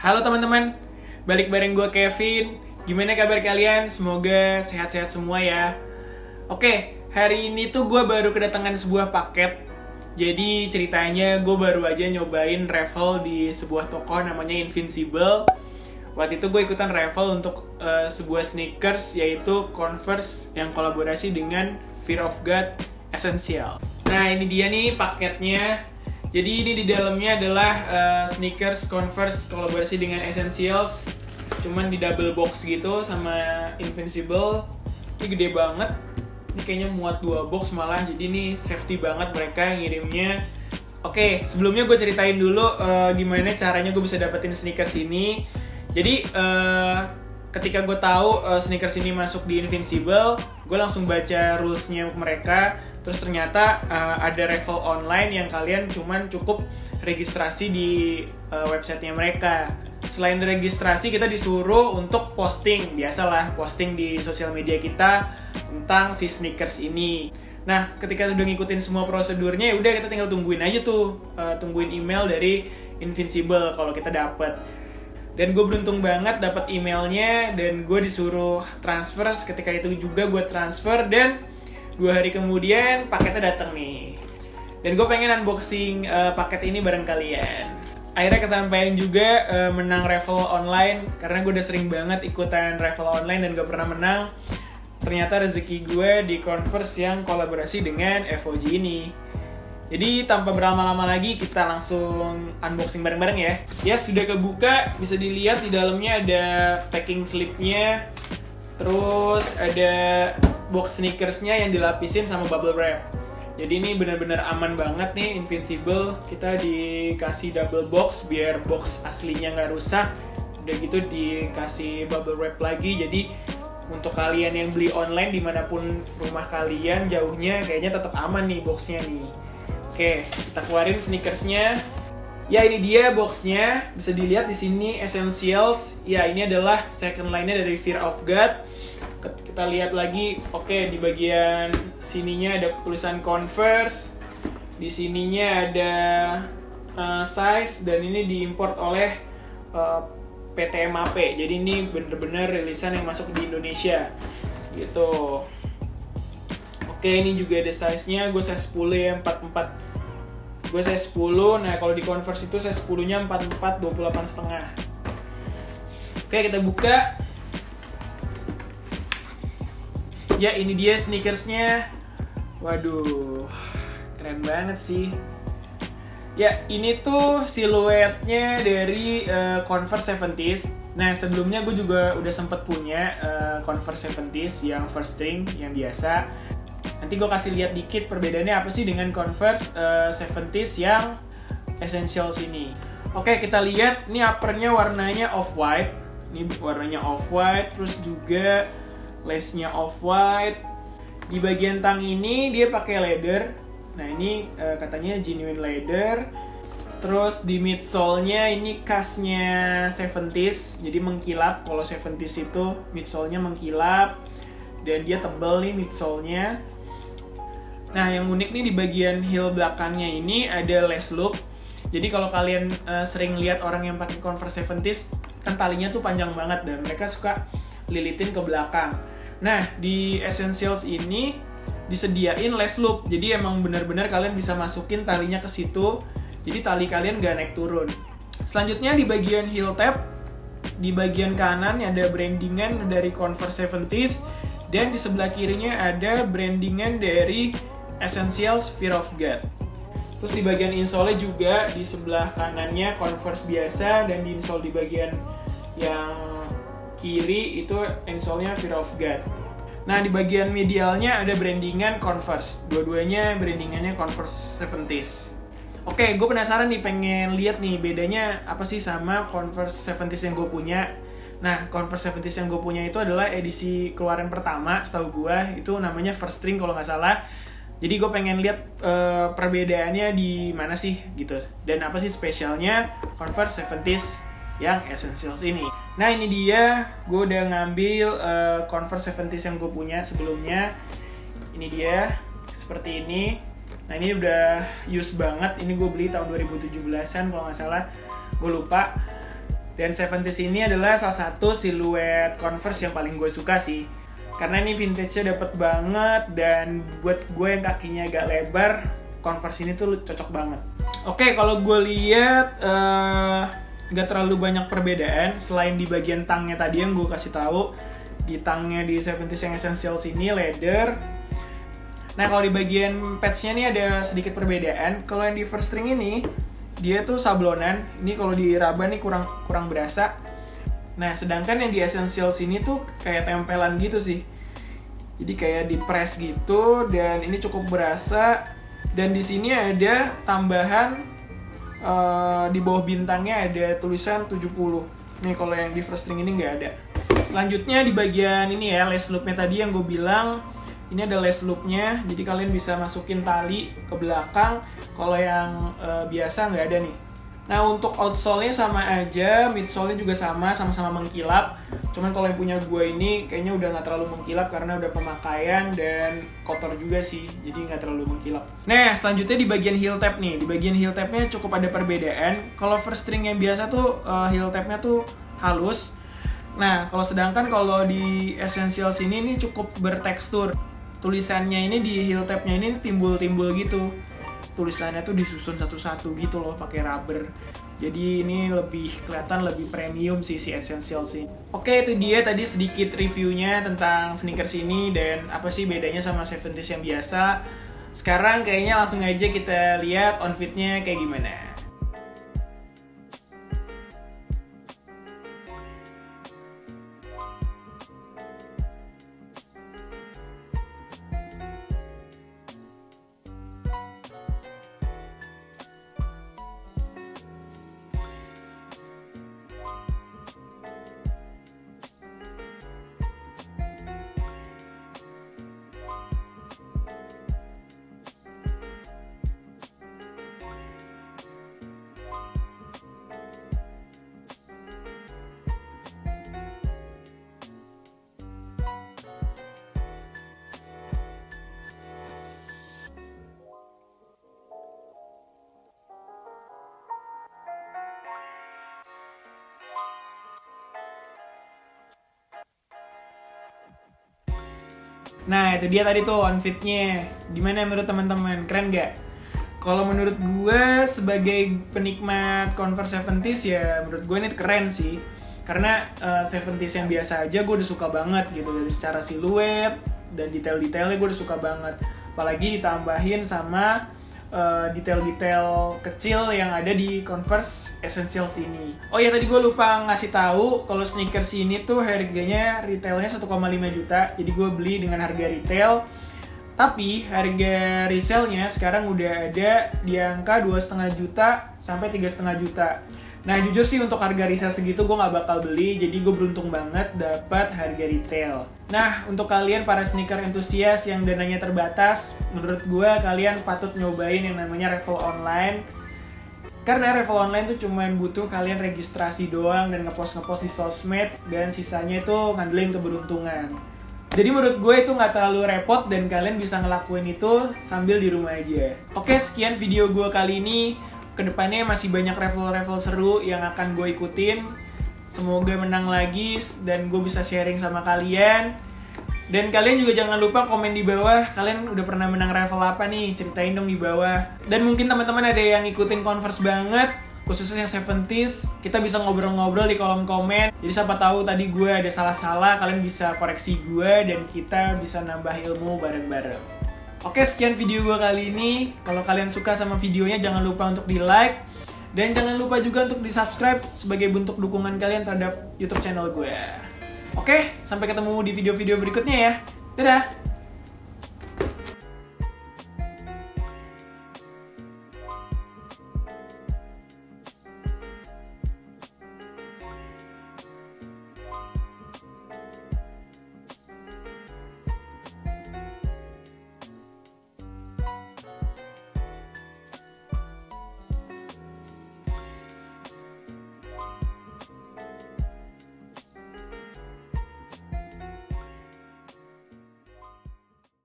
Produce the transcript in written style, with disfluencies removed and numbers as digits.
Halo teman-teman, balik bareng gue Kevin. Gimana kabar kalian? Semoga sehat-sehat semua ya. Oke, hari ini tuh gue baru kedatangan sebuah paket. Jadi ceritanya gue baru aja nyobain raffle di sebuah toko namanya Invincible. Waktu itu gue ikutan raffle untuk sebuah sneakers yaitu Converse yang kolaborasi dengan Fear of God Essential. Nah ini dia nih paketnya. Jadi ini di dalamnya adalah sneakers Converse kolaborasi dengan Essentials. Cuman di double box gitu sama Invincible. Ini gede banget. Ini kayaknya muat 2 box malah. Jadi ini safety banget mereka yang ngirimnya. Oke, sebelumnya gue ceritain dulu gimana caranya gue bisa dapetin sneakers ini. Jadi ketika gue tahu sneakers ini masuk di Invincible, gue langsung baca rules-nya mereka. Terus ternyata ada raffle online yang kalian cuman cukup registrasi di websitenya mereka. Selain registrasi, kita disuruh untuk posting. Biasalah, posting di sosial media kita tentang si sneakers ini. Nah, ketika sudah ngikutin semua prosedurnya, ya udah kita tinggal tungguin aja tuh. Tungguin email dari Invincible kalau kita dapet. Dan gue beruntung banget dapat emailnya dan gue disuruh transfer. Ketika itu juga gue transfer dan 2 hari kemudian paketnya datang nih. Dan gue pengen unboxing paket ini bareng kalian. Akhirnya kesampaian juga menang raffle online. Karena gue udah sering banget ikutan raffle online dan gak pernah menang. Ternyata rezeki gue di Converse yang kolaborasi dengan FOG ini. Jadi tanpa berlama-lama lagi kita langsung unboxing bareng-bareng ya. Ya sudah kebuka, bisa dilihat di dalamnya ada packing slipnya. Terus ada box sneakersnya yang dilapisin sama bubble wrap. Jadi ini benar-benar aman banget nih Invincible. Kita dikasih double box biar box aslinya nggak rusak. Udah gitu dikasih bubble wrap lagi. Jadi untuk kalian yang beli online dimanapun rumah kalian jauhnya, kayaknya tetap aman nih boxnya nih. Oke, kita keluarin sneakersnya. Ya ini dia boxnya, bisa dilihat di sini Essentials. Ya ini adalah second line-nya dari Fear of God. Kita lihat lagi, oke di bagian sininya ada tulisan Converse. Di sininya ada size dan ini diimport oleh PT MAP. Jadi ini bener-bener rilisan yang masuk di Indonesia. Gitu. Oke ini juga ada size-nya, gue size 10 ya 44. Gue size 10, nah kalau di Converse itu size 10-nya 44, 28,5. Oke, kita buka. Ya, ini dia sneakersnya. Waduh, keren banget sih. Ya, ini tuh siluetnya dari Converse 70s. Nah, sebelumnya gue juga udah sempet punya Converse 70s yang first string, yang biasa. Nanti gue kasih lihat dikit perbedaannya apa sih dengan Converse 70s yang Essentials ini. Oke, kita lihat ini uppernya warnanya off-white. Ini warnanya off-white, terus juga lace-nya off-white. Di bagian tang ini dia pakai leather. Nah, ini katanya genuine leather. Terus di midsole-nya ini khasnya 70s, jadi mengkilap. Kalau 70s itu midsole-nya mengkilap dan dia tebal nih midsole-nya. Nah, yang unik nih di bagian heel belakangnya ini ada lace loop. Jadi kalau kalian sering lihat orang yang pakai Converse 70s, kan talinya tuh panjang banget dan mereka suka lilitin ke belakang. Nah, di Essentials ini disediain lace loop. Jadi emang benar-benar kalian bisa masukin talinya ke situ. Jadi tali kalian gak naik turun. Selanjutnya di bagian heel tab, di bagian kanan ada brandingan dari Converse 70s. Dan di sebelah kirinya ada brandingan dari Essentials Fear of God. Terus di bagian insole juga di sebelah kanannya Converse biasa dan di insole di bagian yang kiri itu insole-nya Fear of God. Nah, di bagian medialnya ada brandingan Converse. Dua-duanya brandingannya Converse 70s. Oke, gue penasaran nih, pengen lihat nih bedanya apa sih sama Converse 70s yang gue punya. Nah, Converse 70s yang gue punya itu adalah edisi keluaran pertama, setahu gue itu namanya first string kalau nggak salah. Jadi gue pengen lihat perbedaannya di mana sih gitu. Dan apa sih spesialnya Converse 70s yang Essentials ini. Nah ini dia, gue udah ngambil Converse 70s yang gue punya sebelumnya. Ini dia, seperti ini. Nah ini udah use banget, ini gue beli tahun 2017an kalau nggak salah. Gue lupa. Dan 70s ini adalah salah satu siluet Converse yang paling gue suka sih. Karena ini vintage-nya dapet banget, dan buat gue yang kakinya agak lebar, Converse ini tuh cocok banget. Oke, kalau gue lihat nggak terlalu banyak perbedaan selain di bagian tangnya tadi yang gue kasih tahu. Di tangnya di 70s yang Essentials ini leather. Nah, kalau di bagian patch-nya nih ada sedikit perbedaan. Kalau yang di first string ini dia tuh sablonan. Ini kalau diraba nih kurang berasa. Nah, sedangkan yang di Essentials ini tuh kayak tempelan gitu sih. Jadi kayak di press gitu, dan ini cukup berasa. Dan di sini ada tambahan di bawah bintangnya ada tulisan 70. Nih kalau yang di first string ini nggak ada. Selanjutnya di bagian ini ya, lace loop-nya tadi yang gue bilang, ini ada lace loop-nya, jadi kalian bisa masukin tali ke belakang. Kalau yang biasa nggak ada nih. Nah, untuk outsole-nya sama aja, midsole-nya juga sama-sama mengkilap. Cuman kalau yang punya gue ini kayaknya udah nggak terlalu mengkilap karena udah pemakaian dan kotor juga sih, jadi nggak terlalu mengkilap. Nah, selanjutnya di bagian heel tab nih. Di bagian heel tab-nya cukup ada perbedaan. Kalau first string yang biasa tuh heel tab-nya tuh halus. Nah, sedangkan kalau di Essentials ini cukup bertekstur. Tulisannya ini di heel tab-nya ini timbul-timbul gitu. Tulisannya tuh disusun satu-satu gitu loh pakai rubber. Jadi ini lebih kelihatan lebih premium sih si Essentials sih. Oke, itu dia tadi sedikit reviewnya tentang sneakers ini dan apa sih bedanya sama 70s yang biasa. Sekarang kayaknya langsung aja kita lihat outfitnya kayak gimana. Nah, itu dia tadi tuh outfitnya. Gimana menurut teman-teman? Keren gak? Kalau menurut gue sebagai penikmat Converse 70s ya menurut gue ini keren sih. Karena 70s yang biasa aja gue udah suka banget gitu. Dari secara siluet dan detail-detailnya gue udah suka banget. Apalagi ditambahin sama detail-detail kecil yang ada di Converse Essentials ini. Oh ya, tadi gue lupa ngasih tahu kalau sneakers ini tuh harganya retailnya 1,5 juta. Jadi gue beli dengan harga retail. Tapi harga resellnya sekarang udah ada di angka 2,5 juta sampai 3,5 juta. Nah, jujur sih untuk harga resell segitu gue nggak bakal beli, jadi gue beruntung banget dapat harga retail. Nah, untuk kalian para sneaker entusias yang dananya terbatas, menurut gue kalian patut nyobain yang namanya Revel Online. Karena Revel Online tuh cuman butuh kalian registrasi doang dan ngepost di sosmed, dan sisanya itu ngandelin keberuntungan. Jadi menurut gue itu nggak terlalu repot dan kalian bisa ngelakuin itu sambil di rumah aja. Oke, sekian video gue kali ini. Kedepannya masih banyak Revel seru yang akan gue ikutin. Semoga menang lagi dan gue bisa sharing sama kalian. Dan kalian juga jangan lupa komen di bawah, kalian udah pernah menang Revel apa nih, ceritain dong di bawah. Dan mungkin teman-teman ada yang ngikutin Converse banget, khususnya yang 70s, kita bisa ngobrol-ngobrol di kolom komen. Jadi siapa tahu tadi gue ada salah-salah, kalian bisa koreksi gue dan kita bisa nambah ilmu bareng-bareng. Oke, sekian video gue kali ini. Kalau kalian suka sama videonya, jangan lupa untuk di-like. Dan jangan lupa juga untuk di-subscribe sebagai bentuk dukungan kalian terhadap YouTube channel gue. Oke, sampai ketemu di video-video berikutnya ya. Dadah!